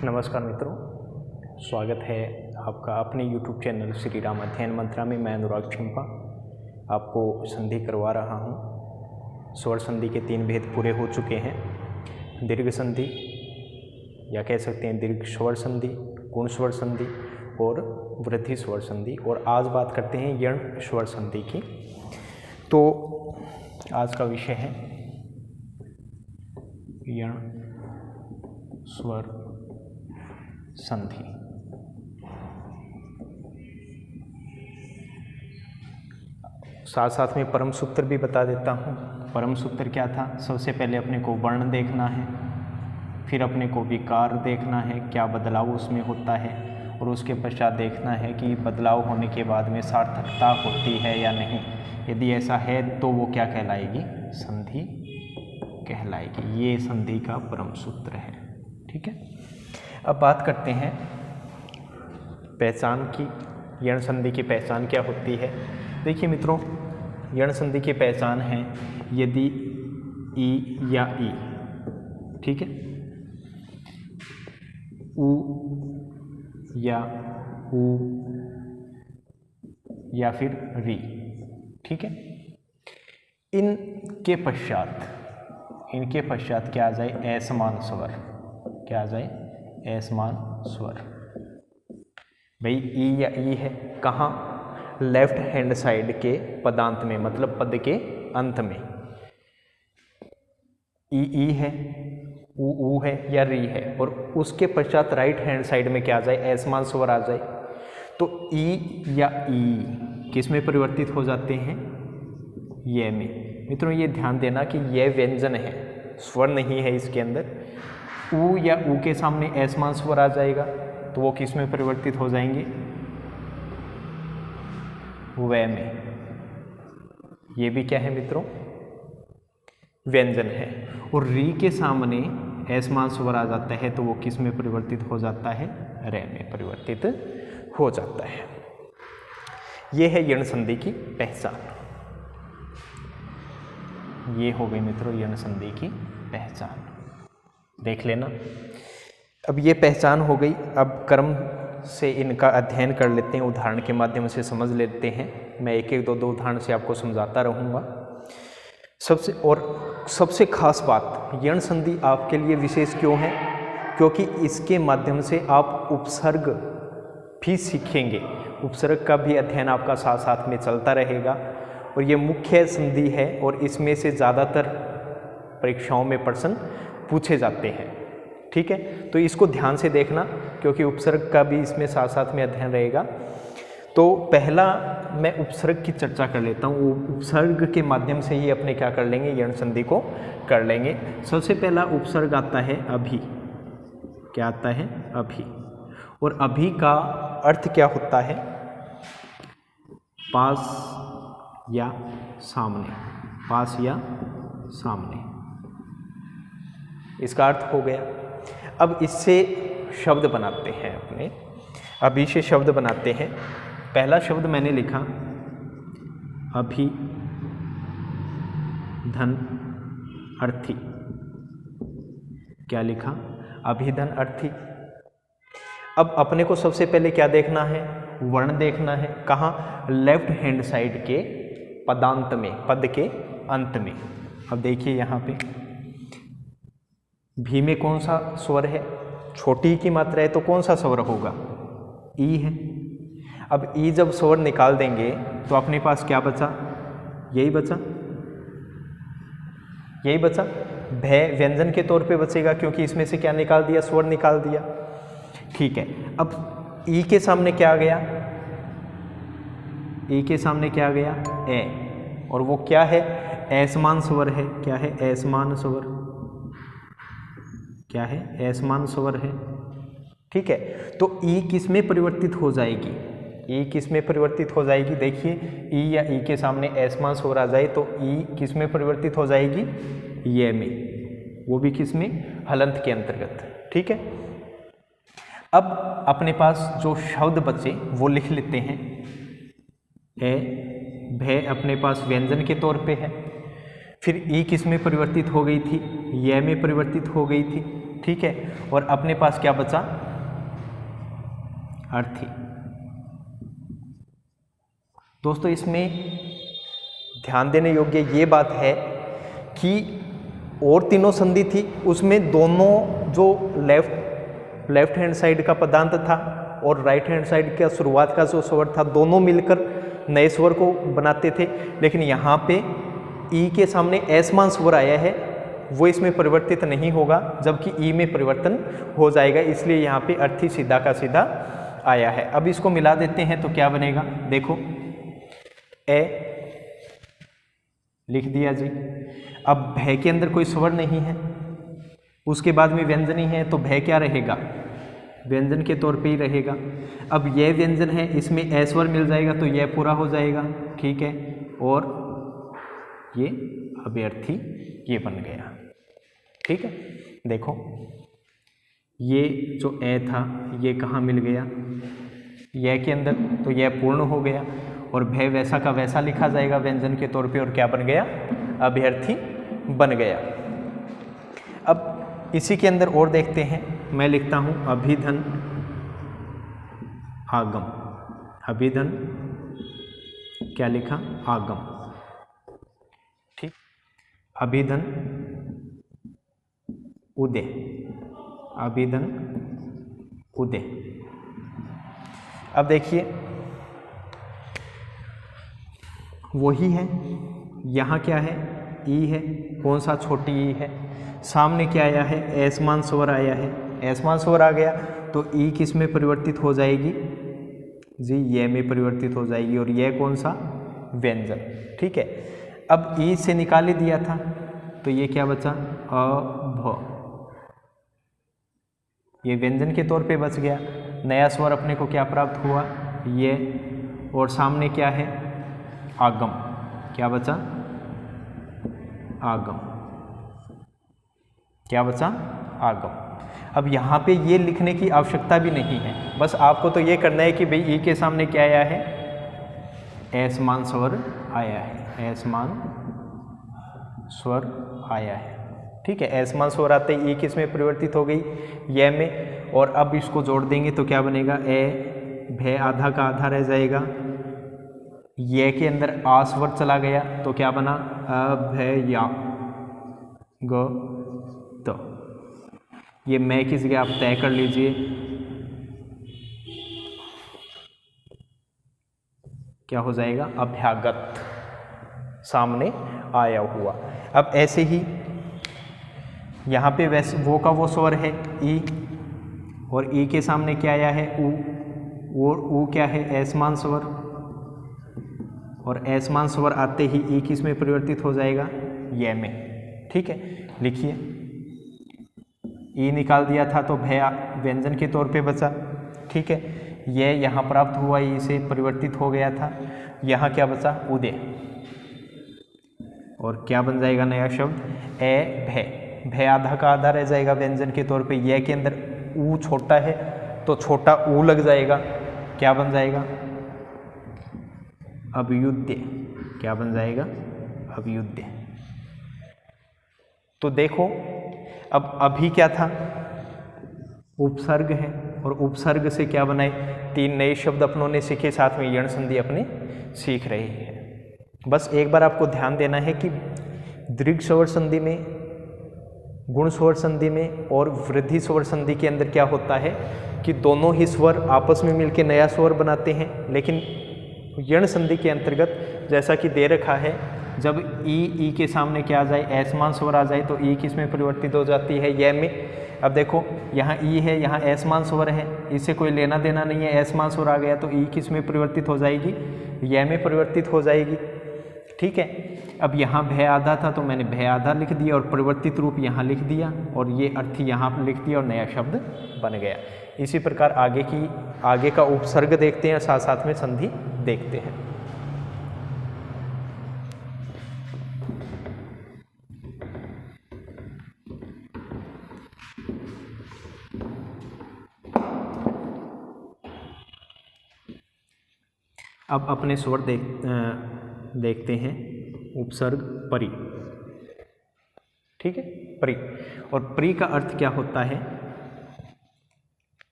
नमस्कार मित्रों, स्वागत है आपका अपने YouTube चैनल श्री राम अध्ययन मंत्रा में। मैं अनुराग छिंपा आपको संधि करवा रहा हूँ। स्वर संधि के 3 भेद पूरे हो चुके हैं। दीर्घ संधि या कह सकते हैं दीर्घ स्वर संधि, गुण स्वर संधि और वृद्धि स्वर संधि। और आज बात करते हैं यण स्वर संधि की। तो आज का विषय है यण स्वर संधि। साथ साथ में परम सूत्र भी बता देता हूँ। परम सूत्र क्या था? सबसे पहले अपने को वर्ण देखना है, फिर अपने को विकार देखना है, क्या बदलाव उसमें होता है, और उसके पश्चात देखना है कि बदलाव होने के बाद में सार्थकता होती है या नहीं। यदि ऐसा है तो वो क्या कहलाएगी? संधि कहलाएगी। ये संधि का परम सूत्र है। ठीक है, अब बात करते हैं पहचान की। यण संधि की पहचान क्या होती है? देखिए मित्रों, यण संधि की पहचान है यदि ई या ई, ठीक है, उ या उ या फिर री, ठीक है, इनके पश्चात क्या आ जाए? असमान स्वर। क्या आ जाए? असमान स्वर। भाई ई या ई है कहाँ? लेफ्ट हैंड साइड के पदांत में, मतलब पद के अंत में। ई है, उ है या री है, और उसके पश्चात राइट हैंड साइड में क्या आ जाए? असमान स्वर आ जाए। तो ई या ई किस में परिवर्तित हो जाते हैं? ये में। मित्रों ये ध्यान देना कि यह व्यंजन है, स्वर नहीं है इसके अंदर। उ या उ के सामने असमान स्वर आ जाएगा तो वो किस में परिवर्तित हो जाएंगे? वे में। ये भी क्या है मित्रों? व्यंजन है। और री के सामने असमान स्वर आ जाता है तो वो किस में परिवर्तित हो जाता है? रे में परिवर्तित हो जाता है। ये है यण संधि की पहचान। ये हो गई मित्रों यण संधि की पहचान, देख लेना। अब ये पहचान हो गई। अब कर्म से इनका अध्ययन कर लेते हैं, उदाहरण के माध्यम से समझ लेते हैं। मैं एक एक दो उदाहरण से आपको समझाता रहूँगा। सबसे खास बात, यण संधि आपके लिए विशेष क्यों है? क्योंकि इसके माध्यम से आप उपसर्ग भी सीखेंगे। उपसर्ग का भी अध्ययन आपका साथ साथ में चलता रहेगा। और ये मुख्य संधि है और इसमें से ज़्यादातर परीक्षाओं में प्रश्न पूछे जाते हैं। ठीक है, तो इसको ध्यान से देखना क्योंकि उपसर्ग का भी इसमें साथ साथ में अध्ययन रहेगा। तो पहला मैं उपसर्ग की चर्चा कर लेता हूँ। उपसर्ग के माध्यम से ही अपने क्या कर लेंगे? यण संधि को कर लेंगे। सबसे पहला उपसर्ग आता है अभी। क्या आता है? अभी। और अभी का अर्थ क्या होता है? पास या सामने। पास या सामने, इसका अर्थ हो गया। अब इससे शब्द बनाते हैं अपने। अभी से शब्द बनाते हैं। पहला शब्द मैंने लिखा अभी धन अर्थी। क्या लिखा? अभिधन अर्थी। अब अपने को सबसे पहले क्या देखना है? वर्ण देखना है। कहाँ? लेफ्ट हैंड साइड के पदांत में, पद के अंत में। अब देखिए यहाँ पे भी में कौन सा स्वर है? छोटी की मात्रा है तो कौन सा स्वर होगा? ई है। अब ई जब स्वर निकाल देंगे तो अपने पास क्या बचा? यही बचा, यही बचा। भय व्यंजन के तौर पे बचेगा क्योंकि इसमें से क्या निकाल दिया? स्वर निकाल दिया। ठीक है, अब ई के सामने क्या आ गया? ई के सामने क्या आ गया? ए। और वो क्या है? असमान स्वर है। क्या है? असमान स्वर। क्या है? असमान स्वर है। ठीक है, तो ई किस में परिवर्तित हो जाएगी? ई किस में परिवर्तित हो जाएगी? देखिए, ई या ई के सामने असमान स्वर आ जाए तो ई किस में परिवर्तित हो जाएगी? ये में। वो भी किस में? हलंत के अंतर्गत। ठीक है, अब अपने पास जो शब्द बचे वो लिख लेते हैं। ए भय अपने पास व्यंजन के तौर पे है। फिर ई किस में परिवर्तित हो गई थी? ये में परिवर्तित हो गई थी। ठीक है। और अपने पास क्या बचा, अर्थी। दोस्तों इसमें ध्यान देने योग्य ये बात है कि और तीनों संधि थी, उसमें दोनों जो लेफ्ट हैंड साइड का पदांत था और राइट हैंड साइड का शुरुआत का जो स्वर था, दोनों मिलकर नए स्वर को बनाते थे। लेकिन यहाँ पे ई के सामने असमान स्वर आया है, वो इसमें परिवर्तित नहीं होगा, जबकि ई में परिवर्तन हो जाएगा, इसलिए यहाँ पे अर्थी सीधा का सीधा आया है। अब इसको मिला देते हैं तो क्या बनेगा, देखो ए लिख दिया जी। अब भय के अंदर कोई स्वर नहीं है, उसके बाद में व्यंजन ही है, तो भय क्या रहेगा, व्यंजन के तौर पे ही रहेगा। अब यह व्यंजन है, इसमें ए स्वर मिल जाएगा तो यह पूरा हो जाएगा, ठीक है। और ये अभ्यर्थी ये बन गया, ठीक है। देखो ये जो ए था ये कहाँ मिल गया, यह के अंदर, तो यह पूर्ण हो गया और भय वैसा का वैसा लिखा जाएगा व्यंजन के तौर पे, और क्या बन गया, अभ्यर्थी बन गया। अब इसी के अंदर और देखते हैं, मैं लिखता हूँ अभिधन आगम, अभिधन क्या लिखा, आगम, ठीक। अभिधन उदय, अभिधन उदय। अब देखिए वही है, यहाँ क्या है, ई है, कौन सा, छोटी ई है। सामने क्या आया है, असमान स्वर आया है, असमान स्वर आ गया तो ई किस में परिवर्तित हो जाएगी जी, ये में परिवर्तित हो जाएगी, और यह कौन सा, व्यंजन, ठीक है। अब ई से निकाल ही दिया था तो ये क्या बचा, अ भ, ये व्यंजन के तौर पे बच गया। नया स्वर अपने को क्या प्राप्त हुआ, ये, और सामने क्या है, आगम, क्या बचा, आगम, क्या बचा, आगम। अब यहाँ पे ये लिखने की आवश्यकता भी नहीं है, बस आपको तो ये करना है कि भाई ई के सामने क्या आया है, असमान स्वर आया है, असमान स्वर आया है, ठीक है। असमान स्वर आते ही ई किस में परिवर्तित हो गई, ये में, और अब इसको जोड़ देंगे तो क्या बनेगा, ए भय आधा का आधा रह जाएगा, ये के अंदर आ स्वर चला गया तो क्या बना, अभया ग तो, ये मैं की जगह आप तय कर लीजिए, क्या हो जाएगा, अभ्यागत, सामने आया हुआ। अब ऐसे ही यहाँ पे वैसे वो का वो स्वर है ई, और ई के सामने क्या आया है, ऊ, और ऊ क्या है, असमान स्वर, और असमान स्वर आते ही ई किस में परिवर्तित हो जाएगा, ये में, ठीक है। लिखिए ई निकाल दिया था तो भय व्यंजन के तौर पे बचा, ठीक है। ये यहाँ प्राप्त हुआ, ई से परिवर्तित हो गया था, यहाँ क्या बचा, उदय, और क्या बन जाएगा नया शब्द, ए भय, भय आधा का आधा रह जाएगा व्यंजन के तौर पे, यह के अंदर ऊ छोटा है तो छोटा ऊ लग जाएगा, क्या बन जाएगा, अभ्युदय, क्या बन जाएगा, अभ्युदय। तो देखो अब अभी क्या था, उपसर्ग है, और उपसर्ग से क्या बनाए, तीन नए शब्द अपनों ने सीखे, साथ में यण संधि अपने सीख रहे हैं। बस एक बार आपको ध्यान देना है कि दीर्घ स्वर संधि में, गुण स्वर संधि में और वृद्धि स्वर संधि के अंदर क्या होता है कि दोनों ही स्वर आपस में मिलकर नया स्वर बनाते हैं, लेकिन यण संधि के अंतर्गत जैसा कि दे रखा है, जब ई के सामने क्या आ जाए, असमान स्वर आ जाए तो ई किस में परिवर्तित हो जाती है, ये में। अब देखो यहाँ ई है, यहाँ असमान स्वर है, इससे कोई लेना देना नहीं है, असमान स्वर आ गया तो ई किस में परिवर्तित हो जाएगी, ये में परिवर्तित हो जाएगी, ठीक है। अब यहाँ भय आधा था तो मैंने भय आधा लिख दिया और परिवर्तित रूप यहाँ लिख दिया, और ये अर्थी यहाँ लिख दिया और नया शब्द बन गया। इसी प्रकार आगे का उपसर्ग देखते हैं, साथ साथ में संधि देखते हैं। अब अपने स्वर देखते हैं। उपसर्ग परि, ठीक है, प्री। और प्री का अर्थ क्या होता है?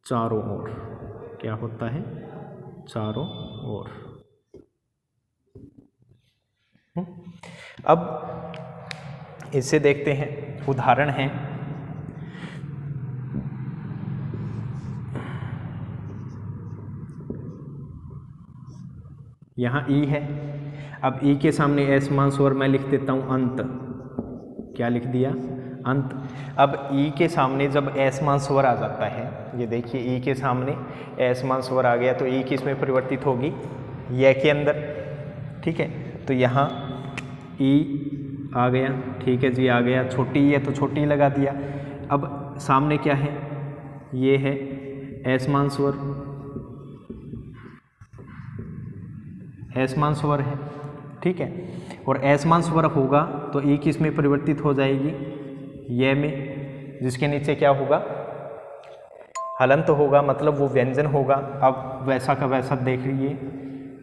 चारों ओर। क्या होता है? चारों ओर। अब इससे देखते हैं, उदाहरण है। यहाँ ई है, अब ई के सामने असमान स्वर मैं लिख देता हूँ अंत। क्या लिख दिया? अंत। अब ई के सामने जब असमान स्वर आ जाता है, ये देखिए ई के सामने असमान स्वर आ गया, तो ई किस में परिवर्तित होगी? य के अंदर। ठीक है, तो यहाँ ई आ गया, ठीक है जी, आ गया। छोटी ई है तो छोटी लगा दिया। अब सामने क्या है? ये है असमान स्वर, असमान स्वर है। ठीक है, और असमान स्वर होगा तो ई किस में परिवर्तित हो जाएगी? ये में, जिसके नीचे क्या होगा? हलंत होगा, मतलब वो व्यंजन होगा। अब वैसा का वैसा देख लीजिए,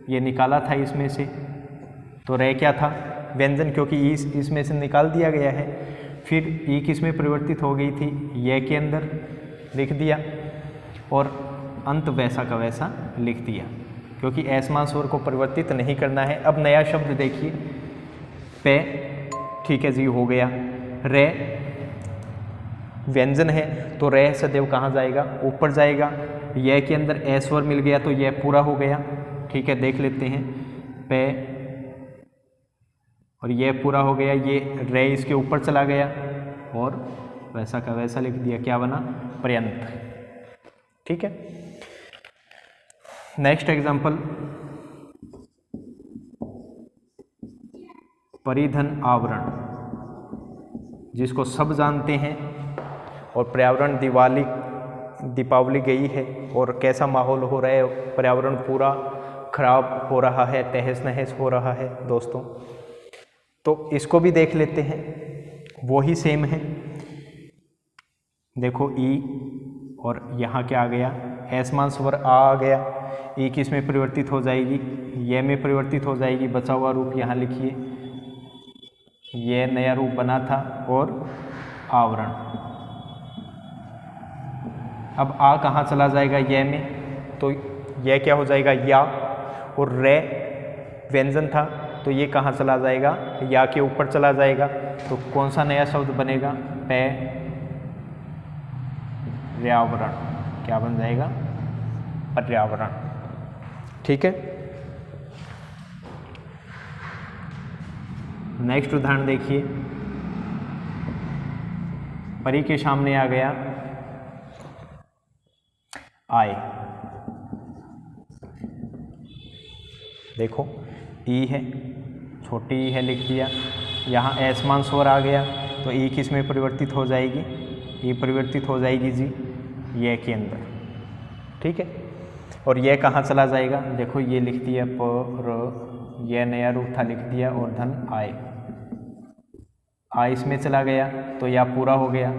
ये निकाला था इसमें से, तो रह क्या था? व्यंजन, क्योंकि ई इसमें से निकाल दिया गया है। फिर ई किस में परिवर्तित हो गई थी? ये के अंदर लिख दिया, और अंत वैसा का वैसा लिख दिया, क्योंकि असमान स्वर को परिवर्तित नहीं करना है। अब नया शब्द देखिए, पे। ठीक है जी, हो गया। रे व्यंजन है, तो रे सदैव कहाँ जाएगा? ऊपर जाएगा। यह के अंदर ए स्वर मिल गया, तो यह पूरा हो गया। ठीक है, देख लेते हैं, पे, और यह पूरा हो गया। ये रे इसके ऊपर चला गया, और वैसा का वैसा लिख दिया। क्या बना? पर्यंत। ठीक है, नेक्स्ट एग्जाम्पल, परिधन आवरण, जिसको सब जानते हैं। और पर्यावरण, दीपावली गई है और कैसा माहौल हो रहा है, पर्यावरण पूरा खराब हो रहा है, तहस नहस हो रहा है दोस्तों। तो इसको भी देख लेते हैं, वो ही सेम है। देखो ई, और यहाँ क्या आ गया? असमान स्वर आ गया। ई किस में परिवर्तित हो जाएगी? ये में परिवर्तित हो जाएगी। बचा हुआ रूप यहाँ लिखिए, ये नया रूप बना था, और आवरण। अब आ कहाँ चला जाएगा? ये में, तो यह क्या हो जाएगा? या। और रे व्यंजन था, तो ये कहाँ चला जाएगा? या के ऊपर चला जाएगा। तो कौन सा नया शब्द बनेगा? पर्यावरण। क्या बन जाएगा? पर्यावरण। ठीक है, नेक्स्ट उदाहरण देखिए, परी के सामने आ गया आय। देखो ई है, छोटी ई है, लिख दिया। यहाँ असमान स्वर आ गया, तो ई किस में परिवर्तित हो जाएगी? ई परिवर्तित हो जाएगी जी ये के अंदर। ठीक है, और यह कहाँ चला जाएगा? देखो ये लिख दिया, पर यह नया रूप था, लिख दिया, और धन आय। आ इसमें चला गया, तो या पूरा हो गया।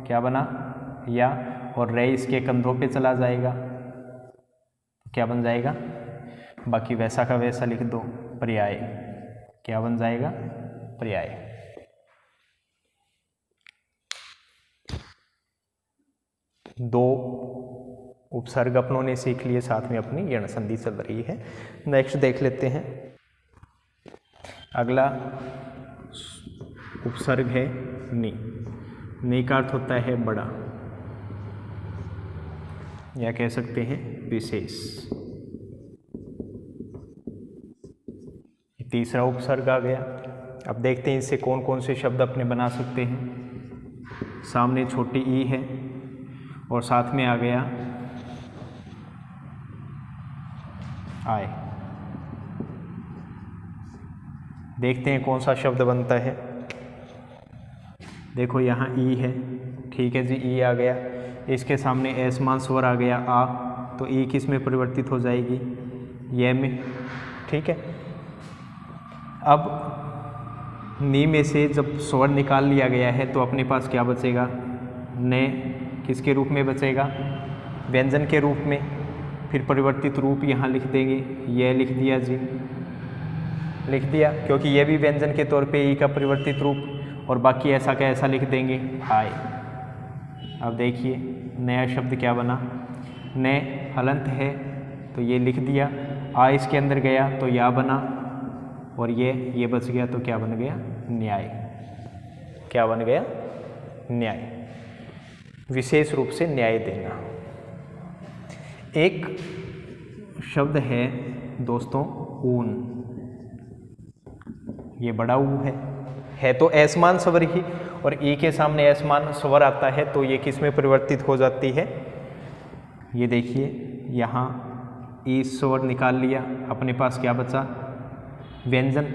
क्या बना? या, और रे इसके कंधों पे चला जाएगा, क्या बन जाएगा? बाकी वैसा का वैसा लिख दो, पर्याय। क्या बन जाएगा? पर्याय। दो उपसर्ग अपनों ने सीख लिए, साथ में अपनी यण संधि चल रही है। नेक्स्ट देख लेते हैं, अगला उपसर्ग है नी। नी का अर्थ होता है बड़ा, या कह सकते हैं विशेष। तीसरा उपसर्ग आ गया। अब देखते हैं इससे कौन कौन से शब्द अपने बना सकते हैं। सामने छोटी ई है, और साथ में आ गया आय। देखते हैं कौन सा शब्द बनता है। देखो यहाँ ई है, ठीक है जी, ई आ गया। इसके सामने असमान स्वर आ गया आ, तो ई किस में परिवर्तित हो जाएगी? ये में। ठीक है, अब नी में से जब स्वर निकाल लिया गया है, तो अपने पास क्या बचेगा? ने किसके रूप में बचेगा? व्यंजन के रूप में। फिर परिवर्तित रूप यहाँ लिख देंगे, यह लिख दिया जी। लिख दिया, क्योंकि ये भी व्यंजन के तौर पे ई का परिवर्तित रूप, और बाकी ऐसा का ऐसा लिख देंगे आय। अब देखिए नया शब्द क्या बना, ने हलंत है तो ये लिख दिया, आ इसके अंदर गया तो या बना, और ये बच गया तो क्या बन गया, न्याय। क्या बन गया, न्याय। विशेष रूप से न्याय देना। एक शब्द है दोस्तों ऊन, ये बड़ा ऊ है तो ऐसमान स्वर ही, और ई के सामने ऐसमान स्वर आता है तो ये किस में परिवर्तित हो जाती है, ये देखिए यहाँ ई स्वर निकाल लिया, अपने पास क्या बचा, व्यंजन,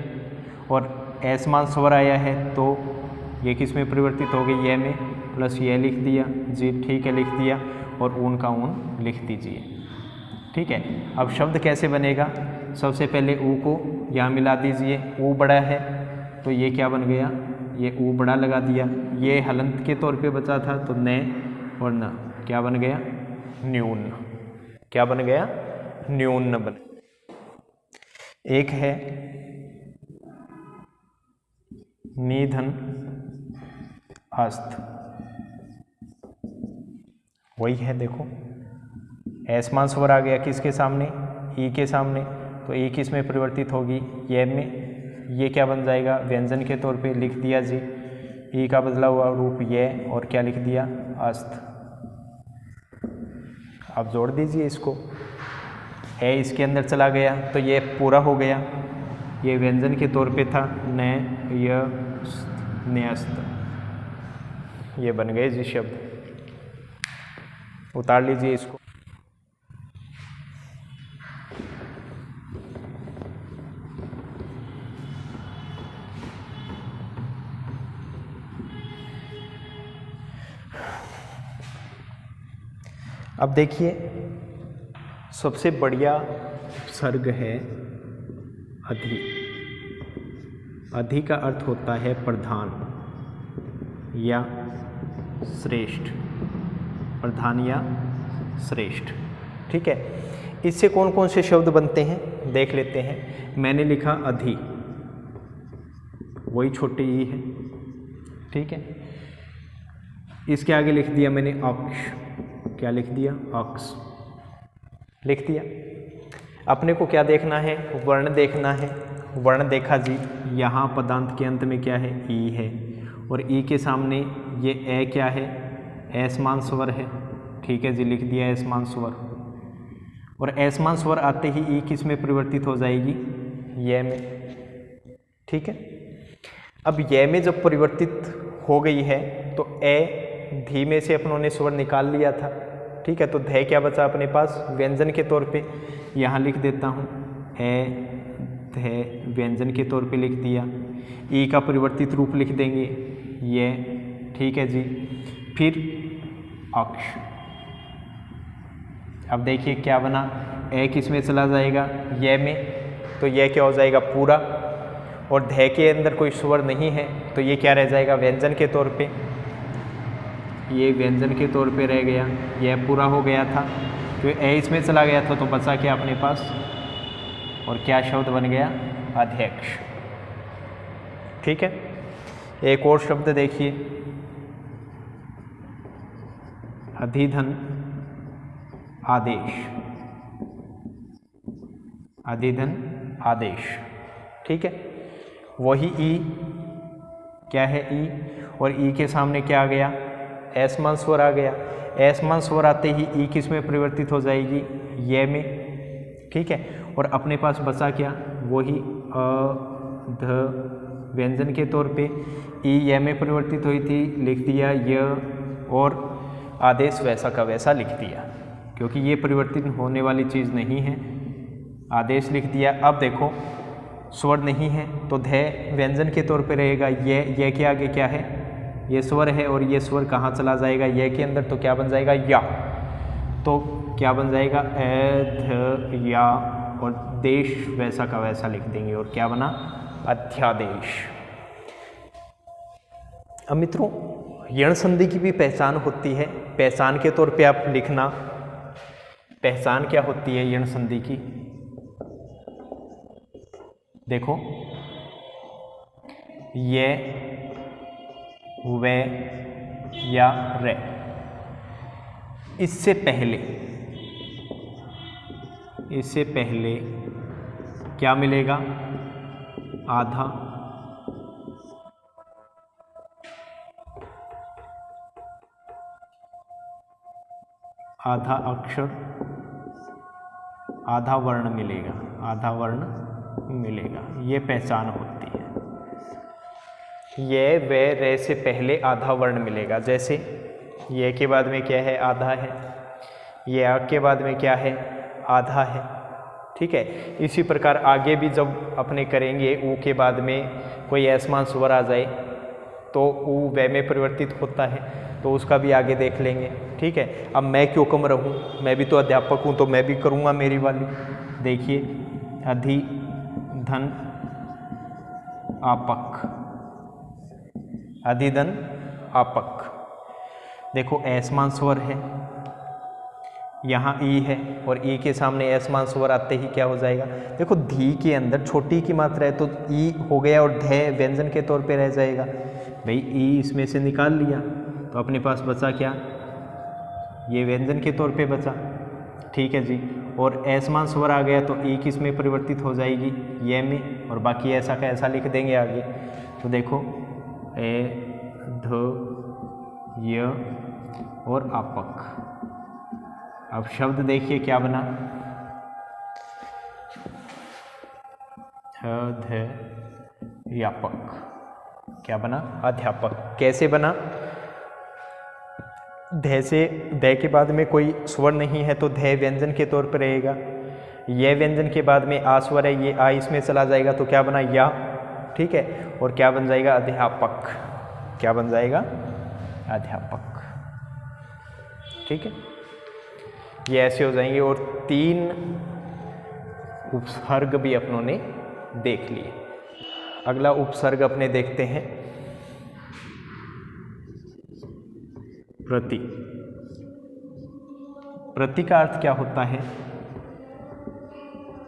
और ऐसमान स्वर आया है तो ये किस में परिवर्तित हो गई, ये में, प्लस ये लिख दिया जी, ठीक है लिख दिया, और ऊन का ऊन लिख दीजिए। ठीक है, अब शब्द कैसे बनेगा, सबसे पहले ऊ को यहाँ मिला दीजिए, ऊ बड़ा है तो ये क्या बन गया, ये ऊ बड़ा लगा दिया, ये हलंत के तौर पे बचा था तो ने और न क्या बन गया, न्यून। क्या बन गया, न्यून बन। एक है निधन हस्त, वही है, देखो ऐसमान स्वर आ गया किसके सामने, ई के सामने, तो ई किस में परिवर्तित होगी, ये में, ये क्या बन जाएगा, व्यंजन के तौर पे लिख दिया जी, ई का बदला हुआ रूप ये, और क्या लिख दिया, अस्त। अब जोड़ दीजिए इसको, ए इसके अंदर चला गया तो ये पूरा हो गया, ये व्यंजन के तौर पे था, न य न्यस्त, ये बन गए जी शब्द। उतार लीजिए इसको। अब देखिए सबसे बढ़िया उपसर्ग है अधि। अधि का अर्थ होता है प्रधान या श्रेष्ठ, प्रधान या श्रेष्ठ। ठीक है, इससे कौन कौन से शब्द बनते हैं देख लेते हैं। मैंने लिखा अधि, वही छोटे ई है, ठीक है। इसके आगे लिख दिया मैंने अक्ष, क्या लिख दिया, अक्ष लिख दिया। अपने को क्या देखना है, वर्ण देखना है। वर्ण देखा जी, यहाँ पदांत के अंत में क्या है, ई है, और ई के सामने ये ए क्या है, ऐसमान स्वर है, ठीक है जी, लिख दिया ऐसमान स्वर। और ऐसमान स्वर आते ही ई किस में परिवर्तित हो जाएगी, ये में, ठीक है। अब ये में जब परिवर्तित हो गई है तो ए धीमे से अपनों ने स्वर निकाल लिया था, ठीक है। तो ध क्या बचा अपने पास, व्यंजन के तौर पे, यहाँ लिख देता हूँ ए ध, व्यंजन के तौर पे लिख दिया। ई का परिवर्तित रूप लिख देंगे ये, ठीक है जी। फिर अक्ष, अब देखिए क्या बना, ए किस में चला जाएगा, ये में, तो ये क्या हो जाएगा पूरा, और ध के अंदर कोई स्वर नहीं है तो ये क्या रह जाएगा, व्यंजन के तौर पे, ये व्यंजन के तौर पे रह गया, यह पूरा हो गया था। तो ए इसमें चला गया था तो बचा क्या अपने पास, और क्या शब्द बन गया, अध्यक्ष, ठीक है। एक और शब्द देखिए, अधिधन आदेश, अधिधन आदेश, ठीक है। वही ई, क्या है ई, और ई के सामने क्या आ गया, ऐसमान स्वर आ गया। ऐसमान स्वर आते ही ई किस में परिवर्तित हो जाएगी, ये में, ठीक है। और अपने पास बचा क्या, वही अ ध, व्यंजन के तौर पे ई ये में परिवर्तित हुई थी, लिख दिया य, और आदेश वैसा का वैसा लिख दिया, क्योंकि ये परिवर्तित होने वाली चीज़ नहीं है, आदेश लिख दिया। अब देखो स्वर नहीं है तो ध व्यंजन के तौर पे रहेगा, ये के आगे क्या है, ये स्वर है, और ये स्वर कहाँ चला जाएगा, ये के अंदर, तो क्या बन जाएगा, या, तो क्या बन जाएगा, ए ध या, और देश वैसा का वैसा लिख देंगे, और क्या बना, अध्यादेश। अब मित्रों यण संधि की भी पहचान होती है, पहचान के तौर पे आप लिखना, पहचान क्या होती है यण संधि की, देखो ये, वे या रे। इससे पहले क्या मिलेगा? आधा अक्षर, आधा वर्ण मिलेगा। ये पहचान होती है। ये वे रे से पहले आधा वर्ण मिलेगा। जैसे ये के बाद में क्या है? आधा है। ये आ के बाद में क्या है? आधा है। ठीक है। इसी प्रकार आगे भी जब अपने करेंगे ऊ के बाद में कोई असमान स्वर आ जाए तो ऊ वे में परिवर्तित होता है, तो उसका भी आगे देख लेंगे। ठीक है। अब मैं क्यों कम रहूं? मैं भी तो अध्यापक हूं, तो मैं भी करूंगा मेरी वाली। देखिए अधि धन आपक, अधिधन आपक। देखो असमान स्वर है, यहाँ ई है और ई के सामने असमान स्वर आते ही क्या हो जाएगा? देखो धी के अंदर छोटी की मात्रा है तो ई हो गया और ध व्यंजन के तौर पे रह जाएगा। भाई ई इसमें से निकाल लिया तो अपने पास बचा क्या? ये व्यंजन के तौर पे बचा। ठीक है जी। और असमान स्वर आ गया तो ई किस में परिवर्तित हो जाएगी? ये में, और बाकी ऐसा का ऐसा लिख देंगे आगे। तो देखो ए ध य और आपक। अब शब्द देखिए क्या बना? अध्यापक। क्या बना? अध्यापक। कैसे बना? ध से, ध के बाद में कोई स्वर नहीं है तो ध व्यंजन के तौर पर रहेगा। ये व्यंजन के बाद में आ स्वर है, ये आ इसमें चला जाएगा तो क्या बना? या। ठीक है। और क्या बन जाएगा? अध्यापक। क्या बन जाएगा? अध्यापक। ठीक है। ये ऐसे हो जाएंगे। और 3 उपसर्ग भी अपनों ने देख लिए। अगला उपसर्ग अपने देखते हैं प्रति। प्रति का अर्थ क्या होता है?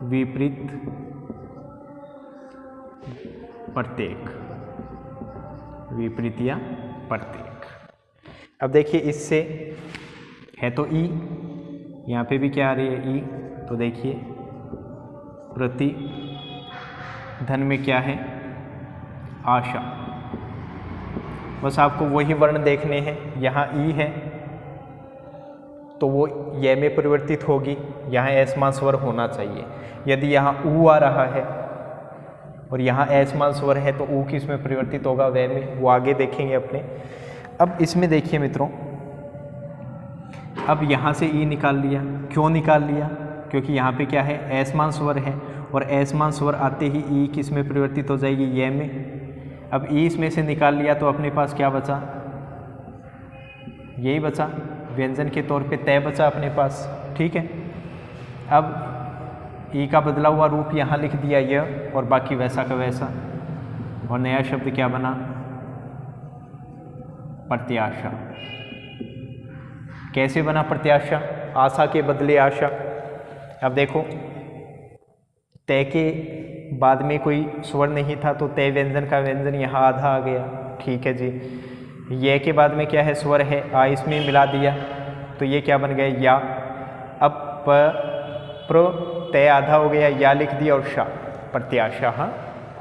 विपरीत, प्रत्येक, विपरीत या प्रत्येक। अब देखिए इससे है तो ई, यहाँ पे भी क्या आ रही है? ई। तो देखिए प्रति धन में क्या है? आशा। बस आपको वही वर्ण देखने हैं। यहाँ ई है तो वो ये में परिवर्तित होगी, यहाँ असमान स्वर होना चाहिए। यदि यहाँ ऊ आ रहा है और यहाँ असमान स्वर है तो ऊ किस में परिवर्तित होगा? वे में। वो आगे देखेंगे अपने। अब इसमें देखिए मित्रों, अब यहाँ से ई निकाल लिया। क्यों निकाल लिया? क्योंकि यहाँ पे क्या है? असमान स्वर है और असमान स्वर आते ही ई किस में परिवर्तित हो जाएगी? ये में। अब ई इसमें से निकाल लिया तो अपने पास क्या बचा? यही बचा, व्यंजन के तौर पे तय बचा अपने पास। ठीक है। अब ई का बदला हुआ रूप यहाँ लिख दिया यह, और बाकी वैसा का वैसा। और नया शब्द क्या बना? प्रत्याशा। कैसे बना प्रत्याशा? आशा के बदले आशा। अब देखो तय के बाद में कोई स्वर नहीं था तो तय व्यंजन का व्यंजन यहाँ आधा आ गया। ठीक है जी। ये के बाद में क्या है? स्वर है, आ इसमें मिला दिया तो ये क्या बन गया? या। अब प्र तय आधा हो गया, या लिख दिया और शा, प्रत्याशा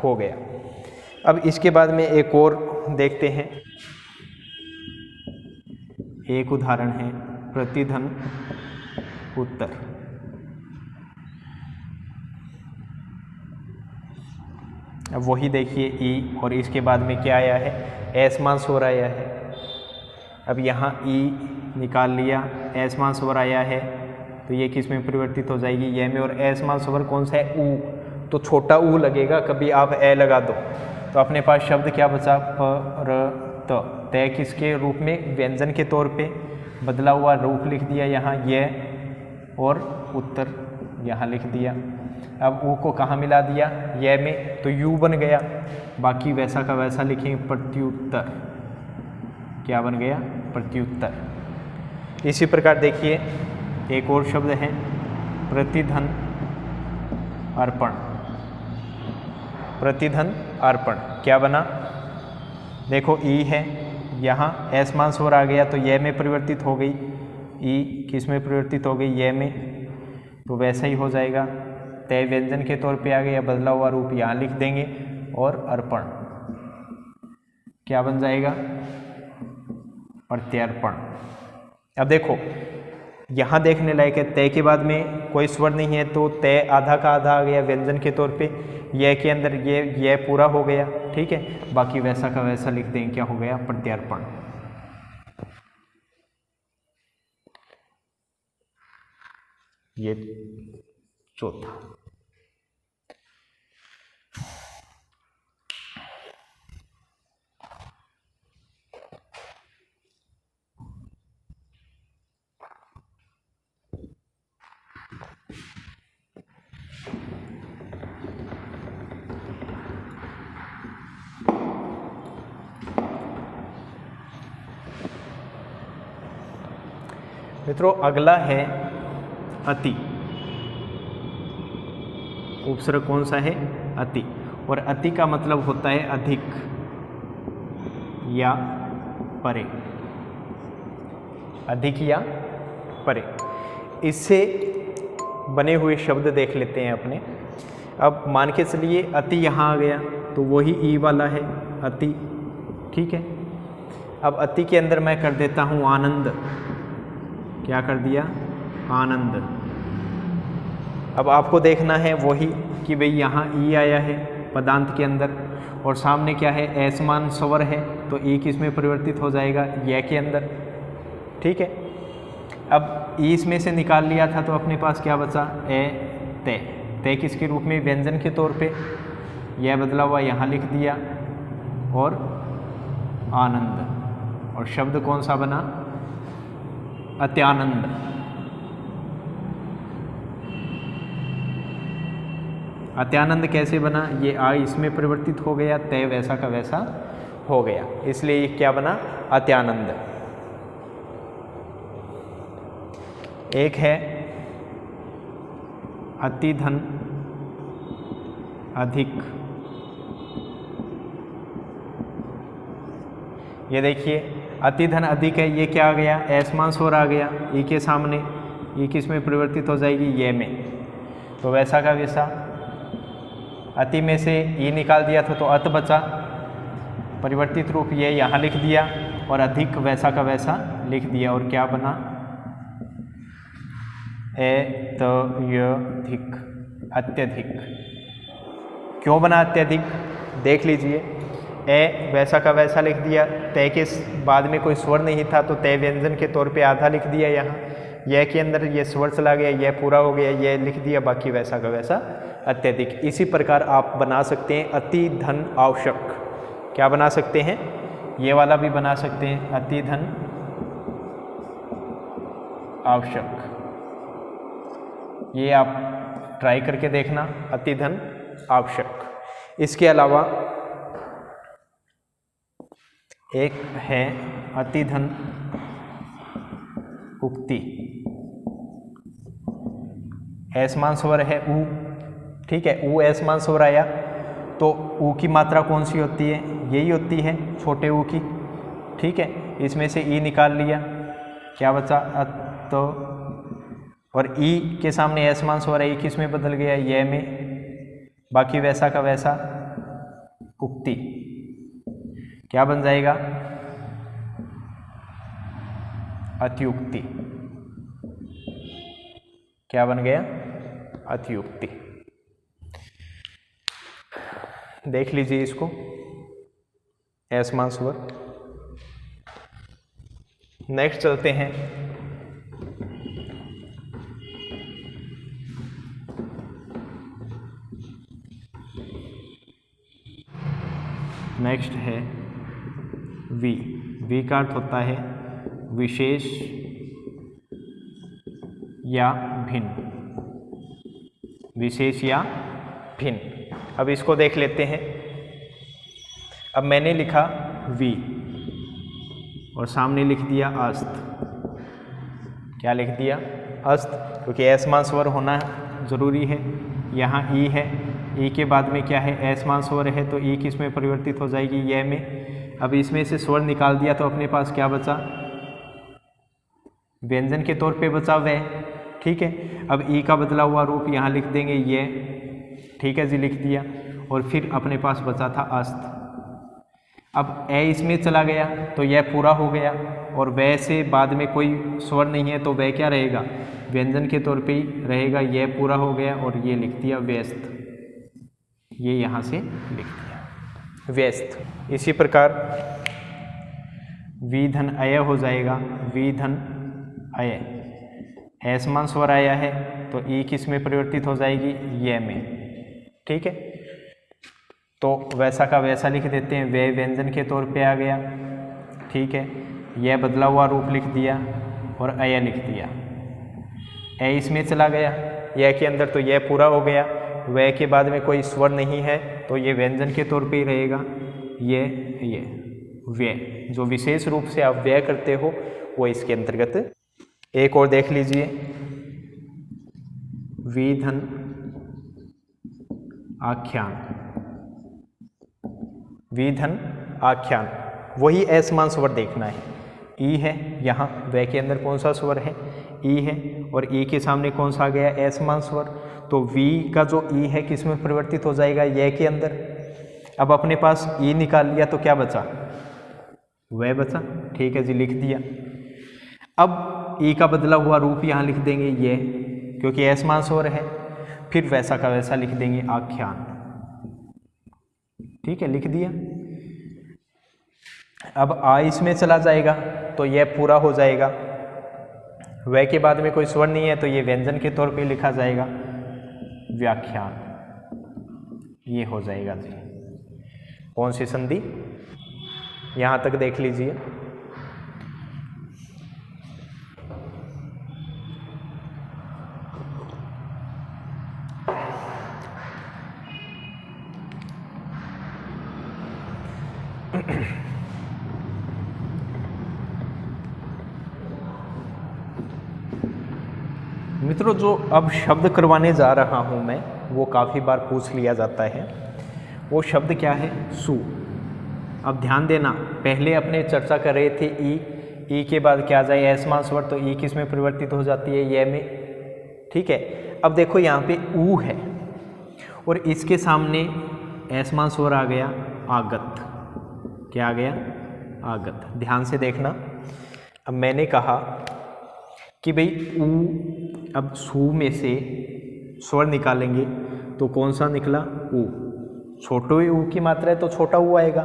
हो गया। अब इसके बाद में एक और देखते हैं। एक उदाहरण है प्रतिधन उत्तर। अब वही देखिए ई, और इसके बाद में क्या आया है? असमान स्वर आया है। अब यहाँ ई निकाल लिया, असमान स्वर आया है तो ये किस में परिवर्तित हो जाएगी? ये में। और असमान स्वर कौन सा है? ऊ। तो छोटा ऊ लगेगा, कभी आप ए लगा दो तो अपने पास शब्द क्या बचा? प र त। तय किसके रूप में? व्यंजन के तौर पे बदला हुआ रूप लिख दिया यहाँ ये, और उत्तर यहाँ लिख दिया। अब ऊ को कहाँ मिला दिया? ये में, तो यू बन गया। बाकी वैसा का वैसा लिखेंगे प्रत्युत्तर। क्या बन गया? प्रत्युत्तर। इसी प्रकार देखिए एक और शब्द है प्रतिधन अर्पण। प्रतिधन अर्पण। क्या बना, देखो ई है, यहाँ एसमान स्वर आ गया तो यह में परिवर्तित हो गई, ई किस में परिवर्तित हो गई, यह में, तो वैसा ही हो जाएगा। तय व्यंजन के तौर पे आ गया, बदला हुआ रूप यहाँ लिख देंगे और अर्पण क्या बन जाएगा, प्रत्यर्पण। अब देखो यहाँ देखने लायक है, तय के बाद में कोई स्वर नहीं है तो तय आधा का आधा आ गया व्यंजन के तौर पे, यह के अंदर ये पूरा हो गया, ठीक है, बाकी वैसा का वैसा लिख देंगे, क्या हो गया, प्रत्यर्पण। ये चौथा। मित्रों अगला है अति। उपसर्ग कौन सा है, अति, और अति का मतलब होता है अधिक या परे, अधिक या परे। इससे बने हुए शब्द देख लेते हैं अपने। अब मान के चलिए अति यहाँ आ गया तो वही ई वाला है अति, ठीक है। अब अति के अंदर मैं कर देता हूँ आनंद, क्या कर दिया, आनंद। अब आपको देखना है वही कि भाई यहाँ ई आया है पदांत के अंदर और सामने क्या है, असमान स्वर है, तो ई किस में परिवर्तित हो जाएगा, य के अंदर, ठीक है। अब ई इसमें से निकाल लिया था तो अपने पास क्या बचा, ए तय। तय किसके रूप में, व्यंजन के तौर पे, यह बदला हुआ यहाँ लिख दिया और आनंद, और शब्द कौन सा बना, अत्यानंद। अत्यानंद कैसे बना, ये आ इसमें परिवर्तित हो गया, तय वैसा का वैसा हो गया, इसलिए ये क्या बना, अत्यानंद। एक है अतिधन अधिक। ये देखिए अतिधन अधिक है, ये क्या आ गया, असमान स्वर आ गया, ई के सामने, ई किस में परिवर्तित हो जाएगी, ये में, तो वैसा का वैसा। अति में से ई निकाल दिया था तो अत बचा, परिवर्तित रूप ये यहाँ लिख दिया और अधिक वैसा का वैसा लिख दिया, और क्या बना, अत्यधिक। अत्यधिक क्यों बना अत्यधिक, देख लीजिए, ए वैसा का वैसा लिख दिया, तय के बाद में कोई स्वर नहीं था तो तय व्यंजन के तौर पे आधा लिख दिया, यहाँ यह के अंदर ये स्वर चला गया, यह पूरा हो गया, यह लिख दिया, बाकी वैसा का वैसा अत्यधिक। इसी प्रकार आप बना सकते हैं अति धन आवश्यक। क्या बना सकते हैं, ये वाला भी बना सकते हैं, अति धन आवश्यक। ये आप ट्राई करके देखना, अति धन आवश्यक। इसके अलावा एक है अतिधन उक्ति। असमान स्वर है ऊ, ठीक है, ऊ असमान स्वर आया तो ऊ की मात्रा कौन सी होती है, यही होती है छोटे ऊ की, ठीक है। इसमें से ई निकाल लिया, क्या बचा, तो, और ई के सामने असमान स्वर है, ई किस में बदल गया, ये में, बाकी वैसा का वैसा उक्ति। क्या बन जाएगा, अत्युक्ति। क्या बन गया, अत्युक्ति। देख लीजिए इसको, असमान स्वर। नेक्स्ट चलते हैं नेक्स्ट है वी। वी का अर्थ होता है विशेष या भिन्न, विशेष या भिन्न। अब इसको देख लेते हैं। अब मैंने लिखा वी और सामने लिख दिया अस्त। क्या लिख दिया, अस्त, क्योंकि असमान स्वर होना जरूरी है। यहाँ ई है ई के बाद में क्या है, ए समान स्वर है तो ई किस में परिवर्तित हो जाएगी, ये में। अब इसमें से स्वर निकाल दिया तो अपने पास क्या बचा, व्यंजन के तौर पे बचा वे। ठीक है, अब ई का बदला हुआ रूप यहाँ लिख देंगे ये। ठीक है जी, लिख दिया। और फिर अपने पास बचा था अस्त। अब ए इसमें चला गया तो यह पूरा हो गया, और वह से बाद में कोई स्वर नहीं है तो वह क्या रहेगा, व्यंजन के तौर पे ही रहेगा। यह पूरा हो गया और ये लिख दिया व्यस्त, ये यहाँ से लिख दिया व्यस्त। इसी प्रकार विधन अय हो जाएगा, विधन अय। ए समान स्वर आया है तो ई किस में परिवर्तित हो जाएगी, ये में। ठीक है, तो वैसा का वैसा लिख देते हैं, वे व्यंजन के तौर पे आ गया। ठीक है, यह बदला हुआ रूप लिख दिया और अय लिख दिया। ए इसमें चला गया, यह के अंदर, तो यह पूरा हो गया। वह के बाद में कोई स्वर नहीं है तो ये व्यंजन के तौर पे ही रहेगा, ये व्यय। जो विशेष रूप से आप व्यय करते हो वो इसके अंतर्गत। एक और देख लीजिए, विधन आख्यान। विधन आख्यान, वही ए समान स्वर देखना है। ई है यहाँ, वह के अंदर कौन सा स्वर है, ई है, और ई के सामने कौन सा आ गया, ए समान स्वर। तो वी का जो ई है किस में परिवर्तित हो जाएगा, ये के अंदर। अब अपने पास ई निकाल लिया तो क्या बचा, वह बचा। ठीक है जी, लिख दिया। अब ई का बदला हुआ रूप यहाँ लिख देंगे ये, क्योंकि ए समान स्वर है। फिर वैसा का वैसा लिख देंगे आख्यान। ठीक है, लिख दिया। अब आ इसमें चला जाएगा तो यह पूरा हो जाएगा। वह के बाद में कोई स्वर नहीं है तो ये व्यंजन के तौर पे लिखा जाएगा, व्याख्यान। ये हो जाएगा जी। कौन सी संधि, यहाँ तक देख लीजिए। मित्रों, जो अब शब्द करवाने जा रहा हूँ मैं, वो काफ़ी बार पूछ लिया जाता है। वो शब्द क्या है, सु। अब ध्यान देना, पहले अपने चर्चा कर रहे थे ई के बाद क्या जाए, ए समान स्वर, तो ई किस में परिवर्तित हो जाती है, ये में। ठीक है, अब देखो यहाँ पे ऊ है और इसके सामने ए समान स्वर आ गया, आगत। क्या आ गया, आगत। ध्यान से देखना। अब मैंने कहा कि भाई ऊ, अब सु में से स्वर निकालेंगे तो कौन सा निकला, ऊ। छोटे ऊ की मात्रा है तो छोटा ऊ आएगा,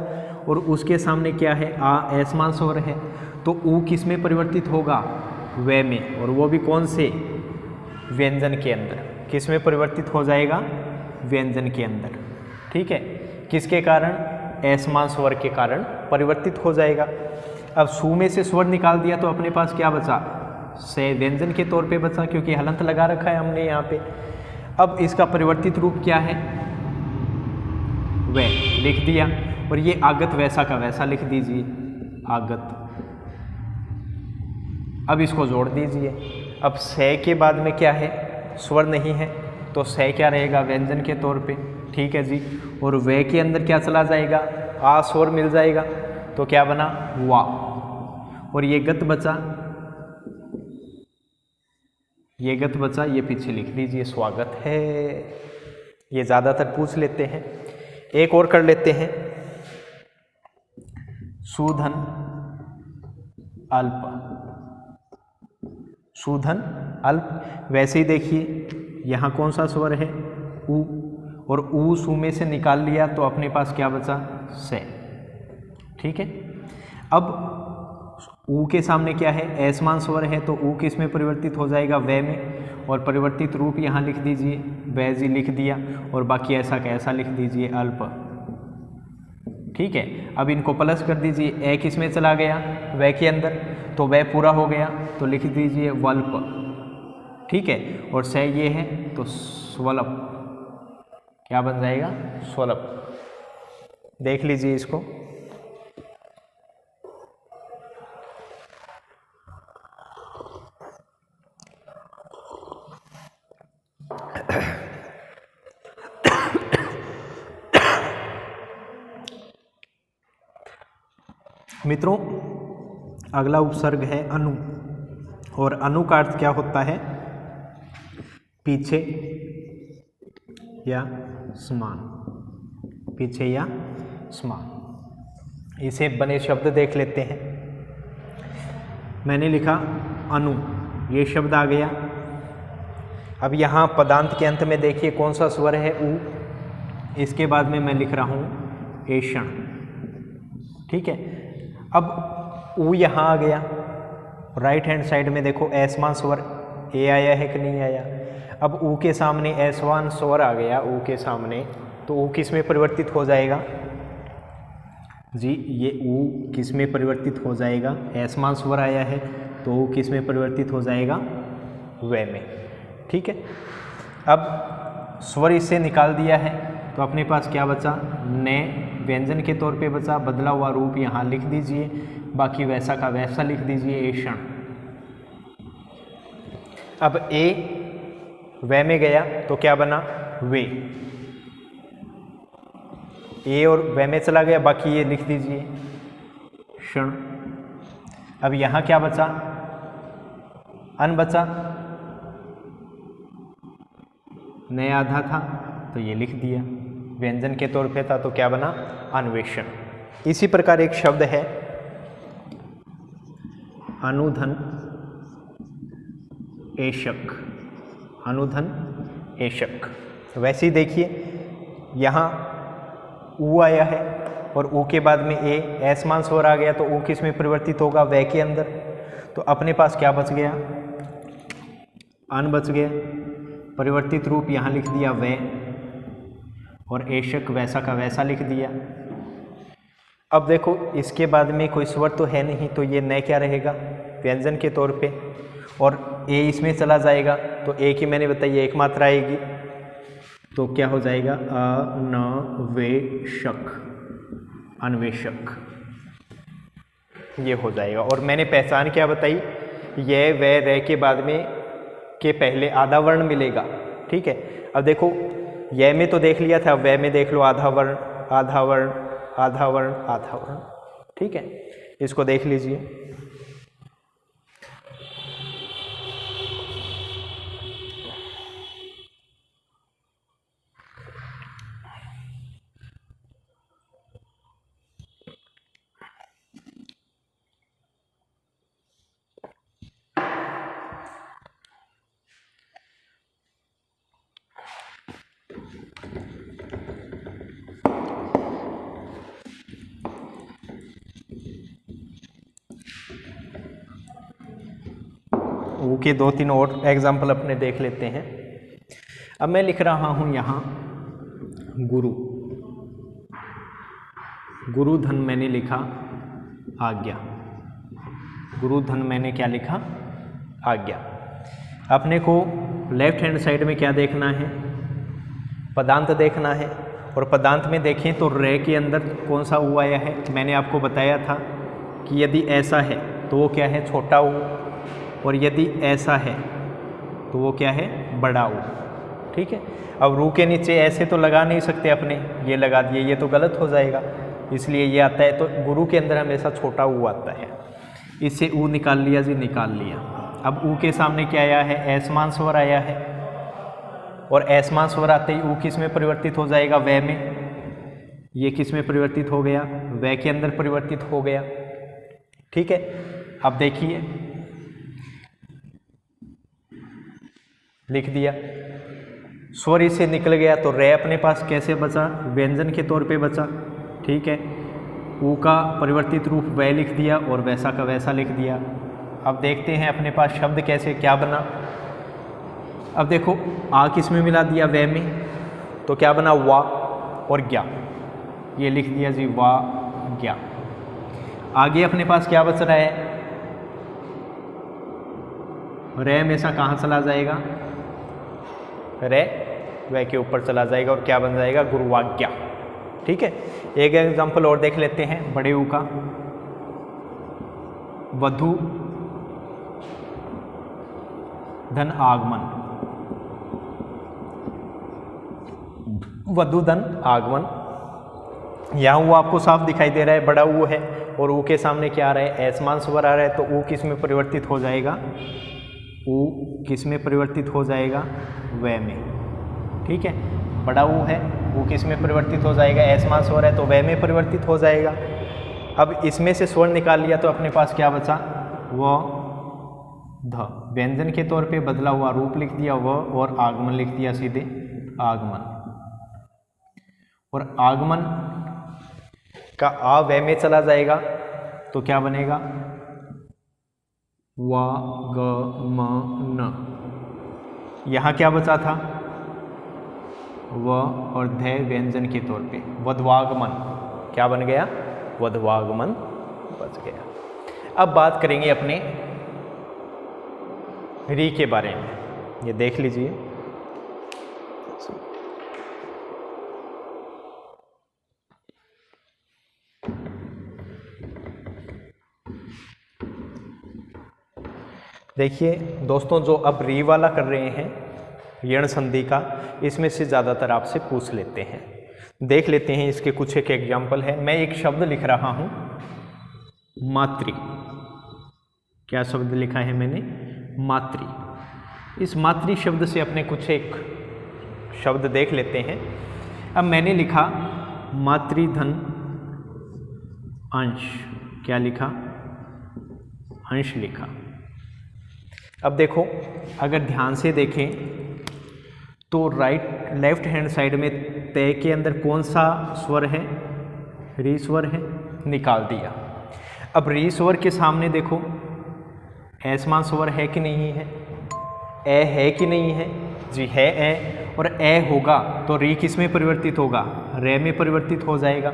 और उसके सामने क्या है, आ, ए समान स्वर है, तो ऊ किस में परिवर्तित होगा, वे में। और वो भी कौन से, व्यंजन के अंदर। किस में परिवर्तित हो जाएगा, व्यंजन के अंदर। ठीक है, किसके कारण, ए समान स्वर के कारण परिवर्तित हो जाएगा। अब सु में से स्वर निकाल दिया तो अपने पास क्या बचा, से व्यंजन के तौर पे बचा, क्योंकि हलंत लगा रखा है हमने यहाँ पे। अब इसका परिवर्तित रूप क्या है, वह लिख दिया, और ये आगत वैसा का वैसा लिख दीजिए, आगत। अब इसको जोड़ दीजिए। अब से के बाद में क्या है, स्वर नहीं है, तो से क्या रहेगा, व्यंजन के तौर पे। ठीक है जी, और वे के अंदर क्या चला जाएगा, आ स्वर मिल जाएगा, तो क्या बना, वा। और ये गत बचा, ये गत बचा, ये पीछे लिख दीजिए, स्वागत है। ये ज़्यादातर पूछ लेते हैं। एक और कर लेते हैं, सुधन अल्प। सुधन अल्प, वैसे ही देखिए यहाँ कौन सा स्वर है, ऊ, और ऊ सु में से निकाल लिया तो अपने पास क्या बचा, से। ठीक है, अब ऊ के सामने क्या है, ए समान स्वर है, तो ऊ किस में परिवर्तित हो जाएगा, वे में। और परिवर्तित रूप यहाँ लिख दीजिए, वै जी लिख दिया, और बाकी ऐसा का ऐसा लिख दीजिए, अल्प। ठीक है, अब इनको प्लस कर दीजिए, ए किस में चला गया, वै के अंदर, तो वह पूरा हो गया, तो लिख दीजिए वल्प। ठीक है, और से ये है तो स्वल्प। क्या बन जाएगा, स्वल्प। देख लीजिए इसको। मित्रों, अगला उपसर्ग है अनु, और अनु का अर्थ क्या होता है? पीछे या समान, पीछे या समान। इसे बने शब्द देख लेते हैं। मैंने लिखा अनु, ये शब्द आ गया। अब यहाँ पदांत के अंत में देखिए कौन सा स्वर है? उ। इसके बाद में मैं लिख रहा हूँ ऐषण। ठीक है, अब उ यहाँ आ गया। राइट हैंड साइड में देखो ऐसमान स्वर ए आया है कि नहीं आया? अब उ के सामने ऐसवान स्वर आ गया, उ के सामने, तो उ किस में परिवर्तित हो जाएगा जी? ये उ किस में परिवर्तित हो जाएगा? ऐसमान स्वर आया है तो उ किस में परिवर्तित हो जाएगा? वे में। ठीक है, अब स्वर इससे निकाल दिया है तो अपने पास क्या बचा? ने व्यंजन के तौर पे बचा। बदला हुआ रूप यहाँ लिख दीजिए, बाकी वैसा का वैसा लिख दीजिए, ऐषण। अब ए वे में गया तो क्या बना? वे। ए और वे में चला गया, बाकी ये लिख दीजिए क्षण। अब यहाँ क्या बचा? अन बचा, नए आधा था तो ये लिख दिया, व्यंजन के तौर पे था तो क्या बना? अन्वेषण। इसी प्रकार एक शब्द है अनुधन ऐशक, अनुधन ऐशक। वैसे ही देखिए यहाँ उ आया है और उ के बाद में ए, ऐसमान स्वर आ गया तो उ किस में परिवर्तित होगा? वे के अंदर। तो अपने पास क्या बच गया? अन बच गया। परिवर्तित रूप यहाँ लिख दिया वे, और ऐशक वैसा का वैसा लिख दिया। अब देखो इसके बाद में कोई स्वर तो है नहीं, तो ये न क्या रहेगा? व्यंजन के तौर पे, और ए इसमें चला जाएगा तो ए की मैंने बताई एक मात्रा आएगी, तो क्या हो जाएगा? अनवेशक, अन्वेषक, ये हो जाएगा। और मैंने पहचान क्या बताई? ये वे रे के बाद में के पहले आधा वर्ण मिलेगा। ठीक है, अब देखो ये में तो देख लिया था, वे में देख लो आधा वर्ण, आधा वर्ण, आधा वर्ण, आधा वर्ण। ठीक है, इसको देख लीजिए। ऊ के 2-3 और एग्जाम्पल अपने देख लेते हैं। अब मैं लिख रहा हूँ यहाँ गुरु, गुरु धन मैंने लिखा आज्ञा, गुरु धन मैंने क्या लिखा? आज्ञा। अपने को लेफ्ट हैंड साइड में क्या देखना है? पदांत देखना है, और पदांत में देखें तो रे के अंदर कौन सा ऊ आया है? मैंने आपको बताया था कि यदि ऐसा है तो वो क्या है? छोटा ऊ, और यदि ऐसा है तो वो क्या है? बड़ा ऊ। ठीक है, अब रू के नीचे ऐसे तो लगा नहीं सकते अपने, ये लगा दिए, ये तो गलत हो जाएगा, इसलिए ये आता है। तो गुरु के अंदर हमेशा छोटा ऊ आता है, इससे ऊ निकाल लिया जी, निकाल लिया। अब ऊ के सामने क्या आया है? ऐसमान स्वर आया है, और ऐसमान स्वर आते ही ऊ किस में परिवर्तित हो जाएगा? वे में। ये किस में परिवर्तित हो गया? वे के अंदर परिवर्तित हो गया। ठीक है, अब देखिए लिख दिया, स्वर इससे निकल गया तो रे अपने पास कैसे बचा? व्यंजन के तौर पे बचा। ठीक है, ऊ का परिवर्तित रूप वे लिख दिया और वैसा का वैसा लिख दिया। अब देखते हैं अपने पास शब्द कैसे क्या बना। अब देखो आ किस में मिला दिया? वे में, तो क्या बना? वा और ज्ञा, ये लिख दिया जी, वा ज्ञा। आगे अपने पास क्या बच रहा है? रे हमेशा कहाँ चला जाएगा? रे वे के ऊपर चला जाएगा, और क्या बन जाएगा? गुरुवाज्ञा। ठीक है, एक एग्जांपल और देख लेते हैं बड़े ऊ का। वधु धन आगमन, वधु धन आगमन। यहाँ वो आपको साफ दिखाई दे रहा है, बड़ा ऊ है, और ऊ के सामने क्या आ रहा है, असमान स्वर आ रहा है, तो ऊ किस में परिवर्तित हो जाएगा, ऊ किस में परिवर्तित हो जाएगा, व में। ठीक है, बड़ा ऊ है, ऊ किस में परिवर्तित हो जाएगा, असमान स्वर है तो व में परिवर्तित हो जाएगा। अब इसमें से स्वर निकाल लिया तो अपने पास क्या बचा, व ध, व्यंजन के तौर पे बदला हुआ रूप लिख दिया व, और आगमन लिख दिया सीधे आगमन, और आगमन का आ व में चला जाएगा तो क्या बनेगा, वा ग म न। यहाँ क्या बचा था, व और ध व्यंजन के तौर पे, वध्वागमन क्या बन गया, वध्वागमन बच गया। अब बात करेंगे अपने री के बारे में, ये देख लीजिए। देखिए दोस्तों, जो अब री वाला कर रहे हैं यण संधि का, इसमें से ज़्यादातर आपसे पूछ लेते हैं। देख लेते हैं इसके कुछ एक एग्जाम्पल है। मैं एक शब्द लिख रहा हूँ मातृ, क्या शब्द लिखा है मैंने, मातृ। इस मातृ शब्द से अपने कुछ एक शब्द देख लेते हैं। अब मैंने लिखा मातृधन अंश, क्या लिखा, अंश लिखा। अब देखो अगर ध्यान से देखें तो लेफ्ट हैंड साइड में तय के अंदर कौन सा स्वर है, री स्वर है, निकाल दिया। अब री स्वर के सामने देखो असमान स्वर है कि नहीं है, ए है कि नहीं है, जी है ए, और ए होगा तो री किस में परिवर्तित होगा, रे में परिवर्तित हो जाएगा।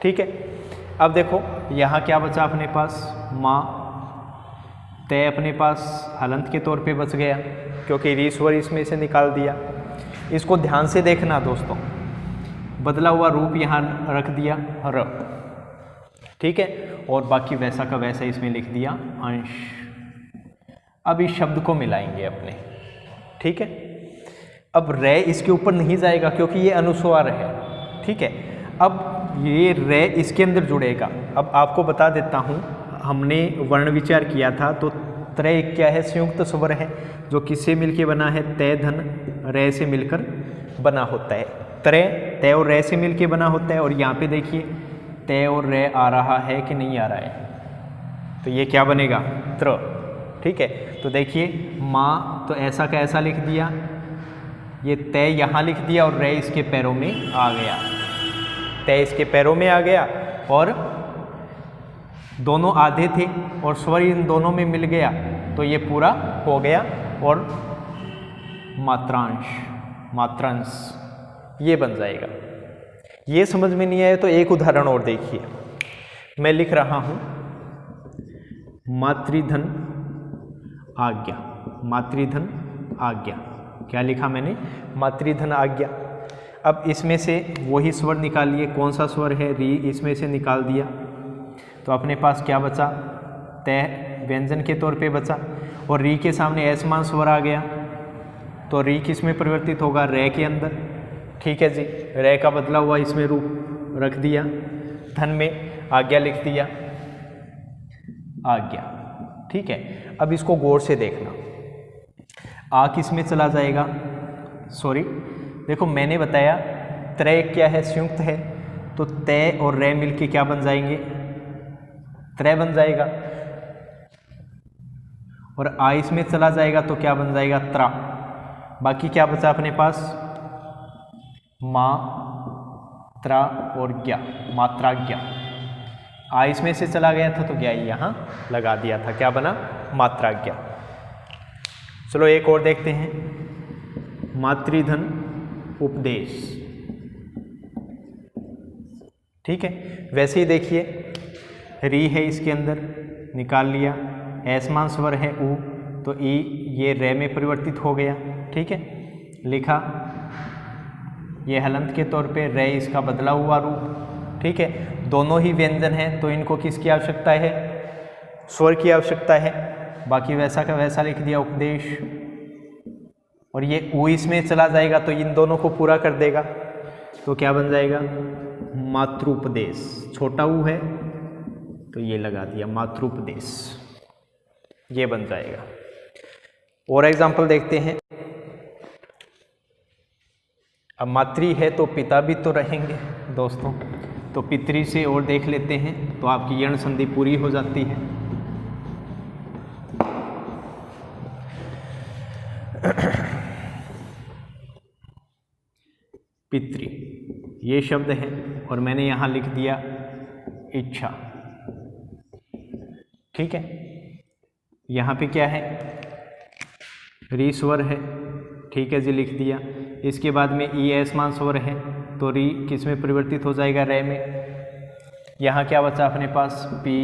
ठीक है, अब देखो यहाँ क्या बचा अपने पास, माँ, तय अपने पास हलंत के तौर पे बच गया क्योंकि री स्वर इसमें से निकाल दिया। इसको ध्यान से देखना दोस्तों, बदला हुआ रूप यहाँ रख दिया र, ठीक है, और बाकी वैसा का वैसा इसमें लिख दिया अंश। अब इस शब्द को मिलाएंगे अपने, ठीक है। अब रे इसके ऊपर नहीं जाएगा क्योंकि ये अनुस्वार है, ठीक है। अब ये रे इसके अंदर जुड़ेगा। अब आपको बता देता हूँ, हमने वर्ण विचार किया था तो त्रय क्या है, संयुक्त स्वर है जो किससे मिलके बना है, तय धन रे से मिलकर बना होता है। त्रय तय और रे से मिलके बना होता है, और यहाँ पे देखिए तय और रे आ रहा है कि नहीं आ रहा है, तो ये क्या बनेगा, त्र, ठीक है। तो देखिए माँ तो ऐसा का ऐसा लिख दिया, ये तय यहाँ लिख दिया और रे इसके पैरों में आ गया, तय इसके पैरों में आ गया, और दोनों आधे थे और स्वर इन दोनों में मिल गया तो ये पूरा हो गया, और मात्रांश, मात्रांश ये बन जाएगा। ये समझ में नहीं आया तो एक उदाहरण और देखिए। मैं लिख रहा हूँ मातृधन आज्ञा, मातृधन आज्ञा, क्या लिखा मैंने, मातृधन आज्ञा। अब इसमें से वही स्वर निकालिए, कौन सा स्वर है, री, इसमें से निकाल दिया तो अपने पास क्या बचा, तय व्यंजन के तौर पे बचा, और री के सामने असमान स्वर आ गया तो री किस में परिवर्तित होगा, रे के अंदर, ठीक है जी। रे का बदला हुआ इसमें रूप रख दिया, धन में आज्ञा लिख दिया, आज्ञा, ठीक है। अब इसको गौर से देखना, आ किस में चला जाएगा, सॉरी देखो मैंने बताया त्रय क्या है, संयुक्त है, तो तय और रे मिलके क्या बन जाएंगे, त्रय बन जाएगा, और आ इसमें चला जाएगा तो क्या बन जाएगा, त्रा। बाकी क्या बचा अपने पास, मा, त्रा और ज्ञा, मात्राज्ञा। आ इसमें से चला गया था तो ज्ञा यहाँ लगा दिया था, क्या बना, मात्राज्ञा। चलो एक और देखते हैं, मातृधन उपदेश, ठीक है। वैसे ही देखिए री है इसके अंदर, निकाल लिया, असमान स्वर है ऊ तो ई, ये रे में परिवर्तित हो गया, ठीक है। लिखा ये हलंत के तौर पे, रे इसका बदला हुआ रूप, ठीक है। दोनों ही व्यंजन हैं तो इनको किसकी आवश्यकता है, स्वर की आवश्यकता है। बाकी वैसा का वैसा लिख दिया उपदेश, और ये ऊ इसमें चला जाएगा तो इन दोनों को पूरा कर देगा तो क्या बन जाएगा, मातृपदेश। छोटा ऊ है तो ये लगा दिया मातृपदेश, ये बन जाएगा। और एग्जाम्पल देखते हैं। अब मातृ है तो पिता भी तो रहेंगे दोस्तों, तो पितृ से और देख लेते हैं, तो आपकी यण संधि पूरी हो जाती है। पितृ ये शब्द है और मैंने यहाँ लिख दिया इच्छा, ठीक है। यहाँ पे क्या है, री स्वर है, ठीक है जी, लिख दिया। इसके बाद में ई असमान स्वर है, तो री किस में परिवर्तित हो जाएगा, रे में। यहाँ क्या बचा अपने पास, पी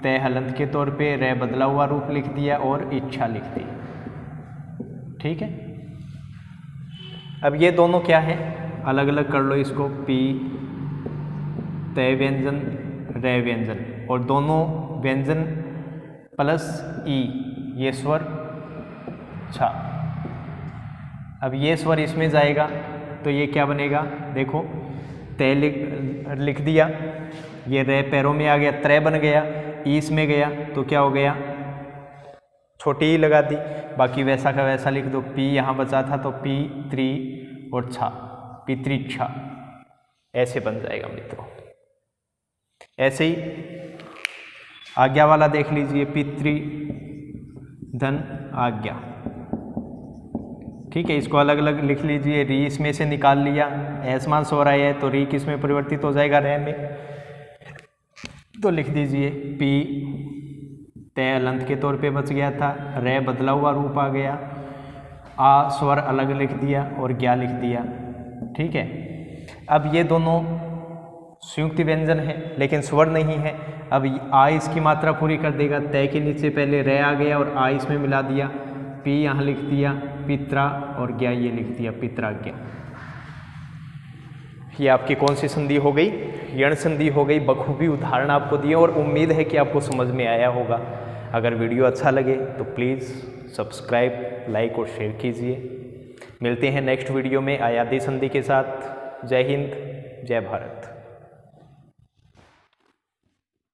तय हलंत के तौर पे रे बदला हुआ रूप लिख दिया और इच्छा लिख दी, ठीक है। अब ये दोनों क्या है, अलग अलग कर लो इसको, पी तय व्यंजन रे व्यंजन, और दोनों व्यंजन प्लस ई ये स्वर छा। अब ये स्वर इसमें जाएगा तो ये क्या बनेगा, देखो तय लिख दिया, ये रे पैरों में आ गया, त्रय बन गया, ई इसमें गया तो क्या हो गया, छोटी ई लगा दी, बाकी वैसा का वैसा लिख दो। पी यहाँ बचा था तो पी त्री और छा, पितृच्छा, ऐसे बन जाएगा मित्रों। ऐसे ही आज्ञा वाला देख लीजिए, पितृ धन आज्ञा, ठीक है। इसको अलग अलग लिख लीजिए, री इसमें से निकाल लिया, ऐसमान स्वर आया है तो री किस में परिवर्तित हो जाएगा, रे में, तो लिख दीजिए पी तय अलंत के तौर पे बच गया था, रे बदला हुआ रूप आ गया, आ स्वर अलग लिख दिया और ज्ञा लिख दिया, ठीक है। अब ये दोनों संयुक्त व्यंजन है लेकिन स्वर नहीं है। अब आ इसकी मात्रा पूरी कर देगा, तय के नीचे पहले रे आ गया और आ इसमें मिला दिया, पी यहाँ लिख दिया पित्रा और ज्ञा ये लिख दिया पित्राज्ञा। ये आपकी कौन सी संधि हो गई, यण संधि हो गई। बखूबी उदाहरण आपको दिए और उम्मीद है कि आपको समझ में आया होगा। अगर वीडियो अच्छा लगे तो प्लीज़ सब्सक्राइब, लाइक और शेयर कीजिए। मिलते हैं नेक्स्ट वीडियो में आयादी संधि के साथ। जय हिंद, जय भारत।